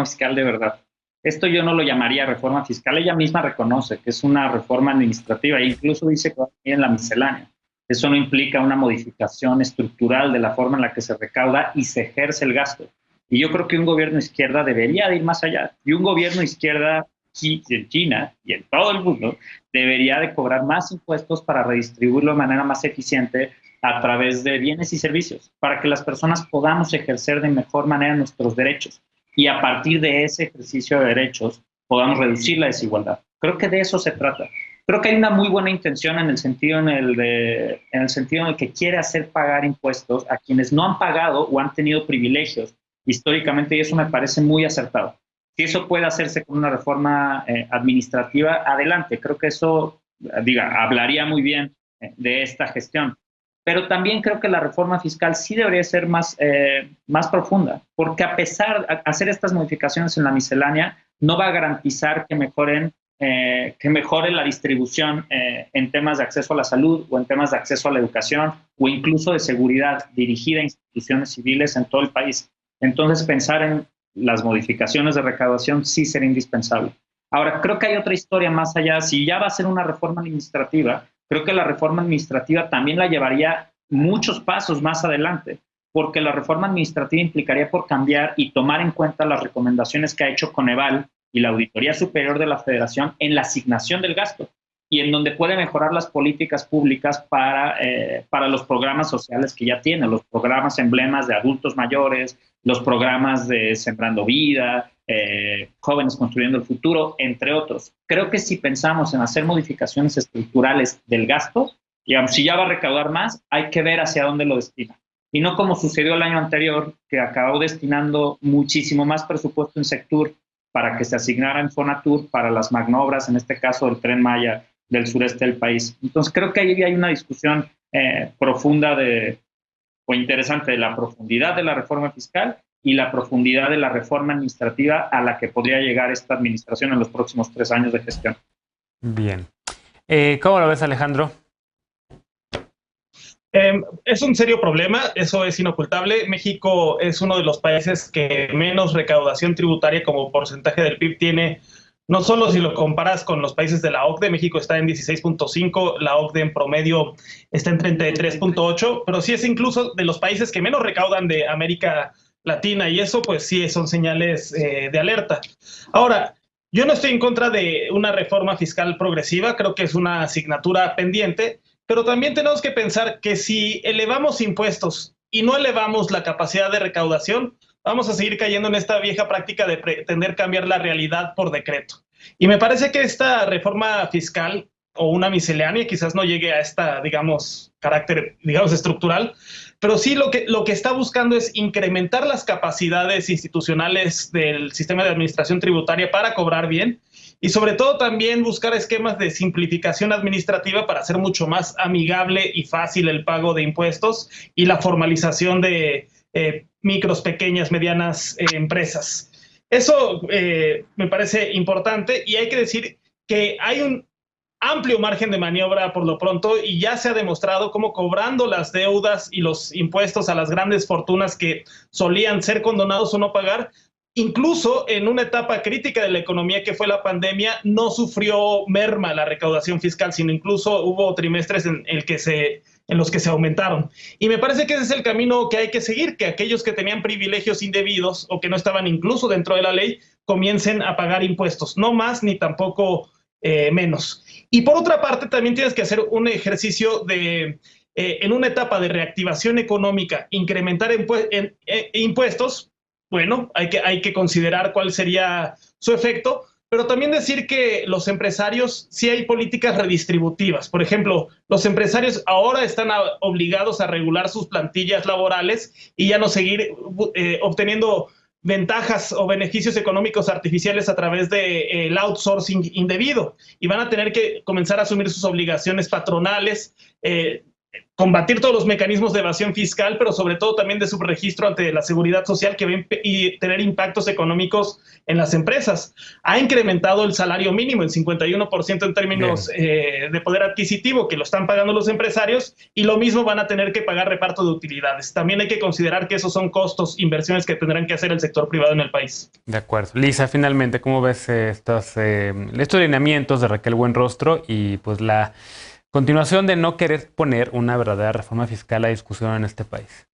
S7: fiscal de verdad. Esto yo no lo llamaría reforma fiscal. Ella misma reconoce que es una reforma administrativa e incluso dice que va a venir en la miscelánea. Eso no implica una modificación estructural de la forma en la que se recauda y se ejerce el gasto. Y yo creo que un gobierno de izquierda debería de ir más allá. Y un gobierno de izquierda en China y en todo el mundo debería de cobrar más impuestos para redistribuirlo de manera más eficiente a través de bienes y servicios, para que las personas podamos ejercer de mejor manera nuestros derechos y a partir de ese ejercicio de derechos podamos reducir la desigualdad. Creo que de eso se trata. Creo que hay una muy buena intención en el sentido en el que quiere hacer pagar impuestos a quienes no han pagado o han tenido privilegios históricamente, y eso me parece muy acertado. Si eso puede hacerse con una reforma administrativa, adelante. Creo que eso, hablaría muy bien de esta gestión. pero también creo que la reforma fiscal sí debería ser más profunda, porque a pesar de hacer estas modificaciones en la miscelánea, no va a garantizar que mejore la distribución en temas de acceso a la salud o en temas de acceso a la educación o incluso de seguridad dirigida a instituciones civiles en todo el país. Entonces, pensar en las modificaciones de recaudación sí sería indispensable. Ahora, creo que hay otra historia más allá. Si ya va a ser una reforma administrativa, creo que la reforma administrativa también la llevaría muchos pasos más adelante, porque la reforma administrativa implicaría por cambiar y tomar en cuenta las recomendaciones que ha hecho Coneval y la Auditoría Superior de la Federación en la asignación del gasto y en donde puede mejorar las políticas públicas para los programas sociales que ya tiene, los programas emblemas de adultos mayores, los programas de Sembrando Vida, Jóvenes Construyendo el Futuro, entre otros. Creo que si pensamos en hacer modificaciones estructurales del gasto, digamos, si ya va a recaudar más, hay que ver hacia dónde lo destina. Y no como sucedió el año anterior, que acabó destinando muchísimo más presupuesto en Sectur para que se asignara en Fonatur para las magnoobras, en este caso el Tren Maya del sureste del país. Entonces creo que ahí hay una discusión profunda o interesante de la profundidad de la reforma fiscal y la profundidad de la reforma administrativa a la que podría llegar esta administración en los próximos 3 años de gestión.
S1: Bien. ¿Cómo lo ves, Alejandro?
S5: Es un serio problema, eso es inocultable. México es uno de los países que menos recaudación tributaria como porcentaje del PIB tiene, no solo si lo comparas con los países de la OCDE. México está en 16.5, la OCDE en promedio está en 33.8, pero sí es incluso de los países que menos recaudan de América Latina, y eso pues sí son señales de alerta. Ahora, yo no estoy en contra de una reforma fiscal progresiva, creo que es una asignatura pendiente, pero también tenemos que pensar que si elevamos impuestos y no elevamos la capacidad de recaudación, vamos a seguir cayendo en esta vieja práctica de pretender cambiar la realidad por decreto. Y me parece que esta reforma fiscal o una miscelánea quizás no llegue a esta, carácter, estructural, pero sí lo que está buscando es incrementar las capacidades institucionales del sistema de administración tributaria para cobrar bien y sobre todo también buscar esquemas de simplificación administrativa para hacer mucho más amigable y fácil el pago de impuestos y la formalización de micros, pequeñas, medianas empresas. Eso me parece importante y hay que decir que hay un amplio margen de maniobra por lo pronto y ya se ha demostrado cómo cobrando las deudas y los impuestos a las grandes fortunas que solían ser condonados o no pagar, incluso en una etapa crítica de la economía que fue la pandemia, no sufrió merma la recaudación fiscal, sino incluso hubo trimestres en los que se aumentaron. Y me parece que ese es el camino que hay que seguir, que aquellos que tenían privilegios indebidos o que no estaban incluso dentro de la ley comiencen a pagar impuestos, no más ni tampoco menos. Y por otra parte, también tienes que hacer un ejercicio de, en una etapa de reactivación económica, incrementar impuestos. Bueno, hay que considerar cuál sería su efecto, pero también decir que los empresarios, sí hay políticas redistributivas. Por ejemplo, los empresarios ahora están obligados a regular sus plantillas laborales y ya no seguir obteniendo ventajas o beneficios económicos artificiales a través del outsourcing indebido, y van a tener que comenzar a asumir sus obligaciones patronales, combatir todos los mecanismos de evasión fiscal, pero sobre todo también de subregistro ante la seguridad social que va a tener impactos económicos en las empresas. Ha incrementado el salario mínimo en 51% en términos de poder adquisitivo, que lo están pagando los empresarios, y lo mismo van a tener que pagar reparto de utilidades. También hay que considerar que esos son costos, inversiones que tendrán que hacer el sector privado en el país.
S1: De acuerdo. Lisa, finalmente, ¿cómo ves estos lineamientos de Raquel Buenrostro y pues la continuación de no querer poner una verdadera reforma fiscal a discusión en este país?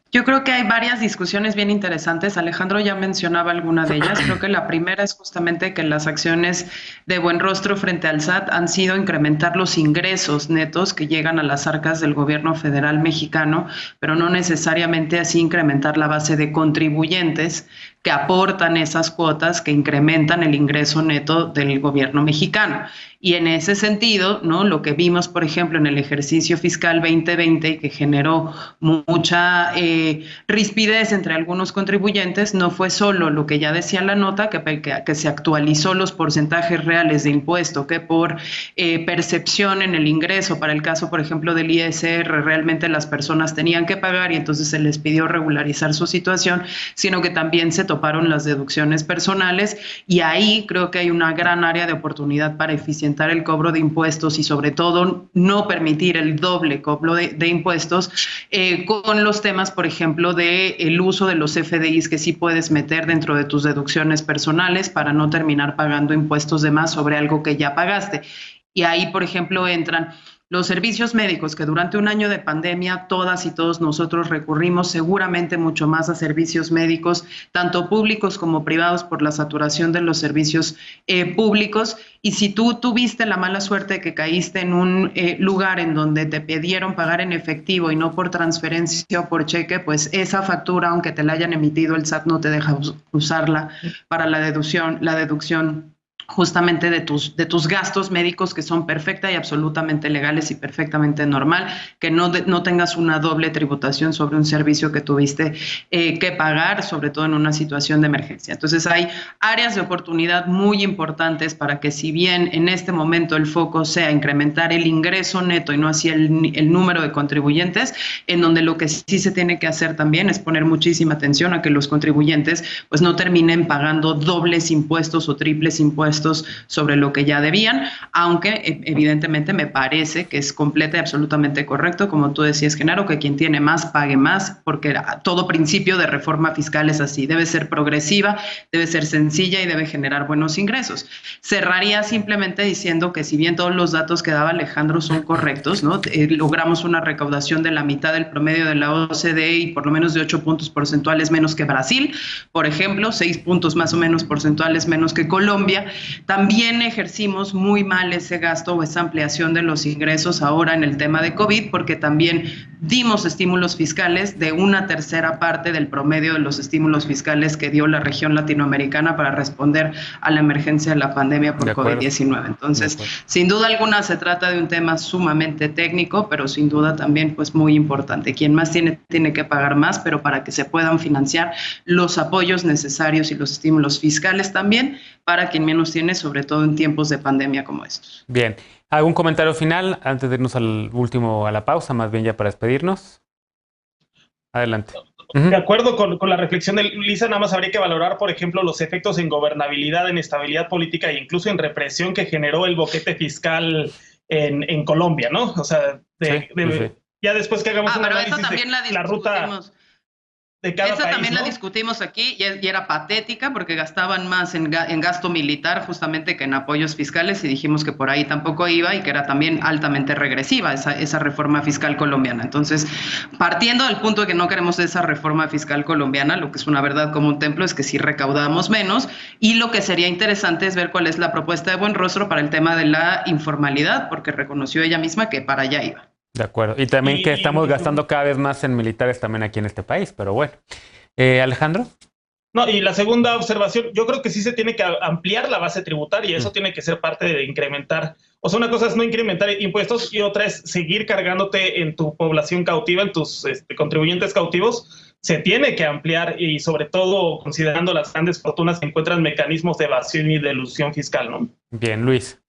S6: Yo creo que hay varias discusiones bien interesantes. Alejandro ya mencionaba alguna de ellas. Creo que la primera es justamente que las acciones de Buenrostro frente al SAT han sido incrementar los ingresos netos que llegan a las arcas del gobierno federal mexicano, pero no necesariamente así incrementar la base de contribuyentes que aportan esas cuotas que incrementan el ingreso neto del gobierno mexicano. Y en ese sentido, ¿no? Lo que vimos, por ejemplo, en el ejercicio fiscal 2020, que generó mucha rispidez entre algunos contribuyentes, no fue solo lo que ya decía la nota, que se actualizó los porcentajes reales de impuesto, que por percepción en el ingreso, para el caso, por ejemplo, del ISR, realmente las personas tenían que pagar y entonces se les pidió regularizar su situación, sino que también se toparon las deducciones personales, y ahí creo que hay una gran área de oportunidad para eficientar el cobro de impuestos y sobre todo no permitir el doble cobro de impuestos con los temas, por ejemplo, del uso de los FDIs que sí puedes meter dentro de tus deducciones personales para no terminar pagando impuestos de más sobre algo que ya pagaste. Y ahí, por ejemplo, entran los servicios médicos, que durante un año de pandemia todas y todos nosotros recurrimos seguramente mucho más a servicios médicos, tanto públicos como privados, por la saturación de los servicios públicos. Y si tú tuviste la mala suerte de que caíste en un lugar en donde te pidieron pagar en efectivo y no por transferencia o por cheque, pues esa factura, aunque te la hayan emitido, el SAT no te deja usarla para la deducción justamente de tus gastos médicos, que son perfecta y absolutamente legales y perfectamente normal, que no tengas una doble tributación sobre un servicio que tuviste que pagar, sobre todo en una situación de emergencia. Entonces hay áreas de oportunidad muy importantes para que, si bien en este momento el foco sea incrementar el ingreso neto y no así el número de contribuyentes, en donde lo que sí se tiene que hacer también es poner muchísima atención a que los contribuyentes pues no terminen pagando dobles impuestos o triples impuestos sobre lo que ya debían, aunque evidentemente me parece que es completa y absolutamente correcto, como tú decías, Genaro, que quien tiene más pague más, porque todo principio de reforma fiscal es así, debe ser progresiva, debe ser sencilla y debe generar buenos ingresos. Cerraría simplemente diciendo que, si bien todos los datos que daba Alejandro son correctos, ¿no? Logramos una recaudación de la mitad del promedio de la OCDE y por lo menos de 8 puntos porcentuales menos que Brasil, por ejemplo, 6 puntos más o menos porcentuales menos que Colombia. También ejercimos muy mal ese gasto o esa ampliación de los ingresos ahora en el tema de COVID, porque también dimos estímulos fiscales de 1/3 parte del promedio de los estímulos fiscales que dio la región latinoamericana para responder a la emergencia de la pandemia por COVID-19. Entonces, sin duda alguna se trata de un tema sumamente técnico, pero sin duda también pues muy importante. Quien más tiene que pagar más, pero para que se puedan financiar los apoyos necesarios y los estímulos fiscales también para quien menos tiene, sobre todo en tiempos de pandemia como estos.
S1: Bien. ¿Algún comentario final antes de irnos al último, a la pausa, más bien ya para despedirnos? Adelante.
S5: De acuerdo con la reflexión de Lisa, nada más habría que valorar, por ejemplo, los efectos en gobernabilidad, en estabilidad política e incluso en represión que generó el boquete fiscal en Colombia, ¿no? O sea, ya después que hagamos un análisis de la ruta de cada
S6: Esa
S5: país,
S6: también
S5: ¿no?
S6: la discutimos aquí y era patética porque gastaban más en gasto militar justamente que en apoyos fiscales, y dijimos que por ahí tampoco iba y que era también altamente regresiva esa reforma fiscal colombiana. Entonces, partiendo del punto de que no queremos esa reforma fiscal colombiana, lo que es una verdad como un templo es que sí recaudamos menos, y lo que sería interesante es ver cuál es la propuesta de Buenrostro para el tema de la informalidad, porque reconoció ella misma que para allá iba.
S1: De acuerdo. Y también que estamos gastando cada vez más en militares también aquí en este país, pero bueno. Alejandro.
S5: No, y la segunda observación, yo creo que sí se tiene que ampliar la base tributaria, y eso tiene que ser parte de incrementar. O sea, una cosa es no incrementar impuestos y otra es seguir cargándote en tu población cautiva, en tus contribuyentes cautivos. Se tiene que ampliar, y sobre todo considerando las grandes fortunas que encuentran mecanismos de evasión y de elusión fiscal, ¿no?
S1: Bien, Luis.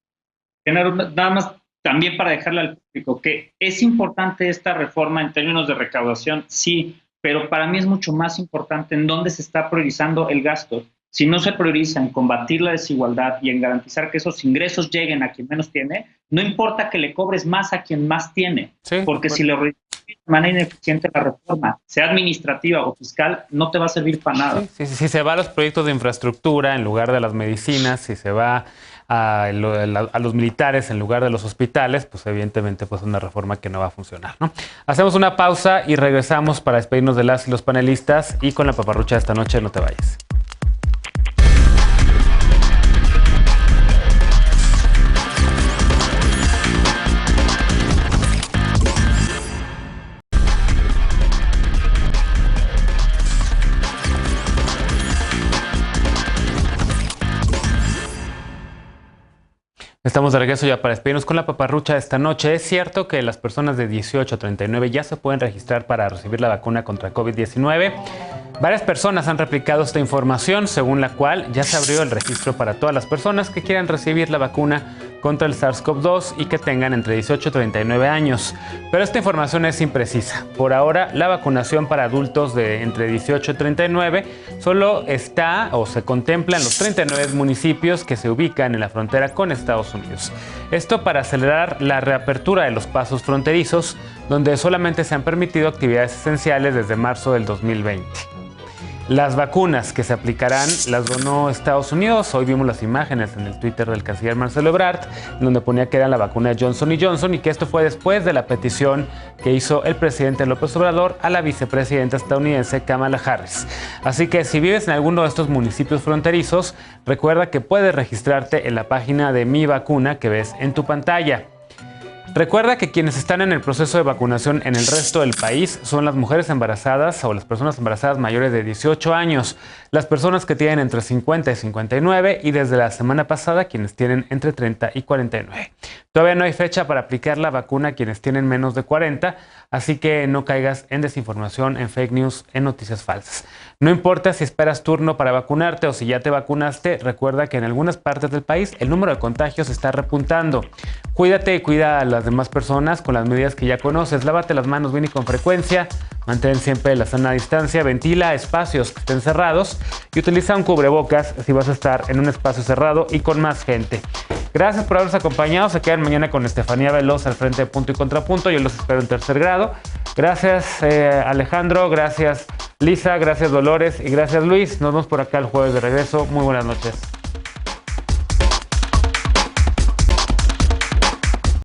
S7: Nada más también para dejarle al público que es importante esta reforma en términos de recaudación, sí, pero para mí es mucho más importante en dónde se está priorizando el gasto. Si no se prioriza en combatir la desigualdad y en garantizar que esos ingresos lleguen a quien menos tiene, no importa que le cobres más a quien más tiene, porque si le realizas de manera ineficiente la reforma, sea administrativa o fiscal, no te va a servir para nada.
S1: Si se va a los proyectos de infraestructura en lugar de las medicinas, si se va a los militares en lugar de los hospitales, pues evidentemente pues una reforma que no va a funcionar, ¿no? Hacemos una pausa y regresamos para despedirnos de las y los panelistas, y con la paparrucha de esta noche. No te vayas. Estamos de regreso ya para despedirnos con la paparrucha de esta noche. Es cierto que las personas de 18 a 39 ya se pueden registrar para recibir la vacuna contra COVID-19. Varias personas han replicado esta información, según la cual ya se abrió el registro para todas las personas que quieran recibir la vacuna contra el SARS-CoV-2 y que tengan entre 18 y 39 años. Pero esta información es imprecisa. Por ahora, la vacunación para adultos de entre 18 y 39 solo está o se contempla en los 39 municipios que se ubican en la frontera con Estados Unidos. Esto para acelerar la reapertura de los pasos fronterizos, donde solamente se han permitido actividades esenciales desde marzo del 2020. Las vacunas que se aplicarán las donó Estados Unidos. Hoy vimos las imágenes en el Twitter del canciller Marcelo Ebrard, donde ponía que era la vacuna de Johnson & Johnson y que esto fue después de la petición que hizo el presidente López Obrador a la vicepresidenta estadounidense Kamala Harris. Así que si vives en alguno de estos municipios fronterizos, recuerda que puedes registrarte en la página de Mi Vacuna que ves en tu pantalla. Recuerda que quienes están en el proceso de vacunación en el resto del país son las mujeres embarazadas o las personas embarazadas mayores de 18 años, las personas que tienen entre 50 y 59 y desde la semana pasada quienes tienen entre 30 y 49. Todavía no hay fecha para aplicar la vacuna a quienes tienen menos de 40, así que no caigas en desinformación, en fake news, en noticias falsas. No importa si esperas turno para vacunarte o si ya te vacunaste, recuerda que en algunas partes del país el número de contagios está repuntando. Cuídate y cuida a las demás personas con las medidas que ya conoces. Lávate las manos bien y con frecuencia, mantén siempre la sana distancia, ventila espacios que estén cerrados y utiliza un cubrebocas si vas a estar en un espacio cerrado y con más gente. Gracias por habernos acompañado. Se quedan mañana con Estefanía Veloz al frente de Punto y Contrapunto. Yo los espero en tercer grado. Gracias Alejandro, gracias Lisa, gracias Dolores y gracias Luis. Nos vemos por acá el jueves de regreso. Muy buenas noches.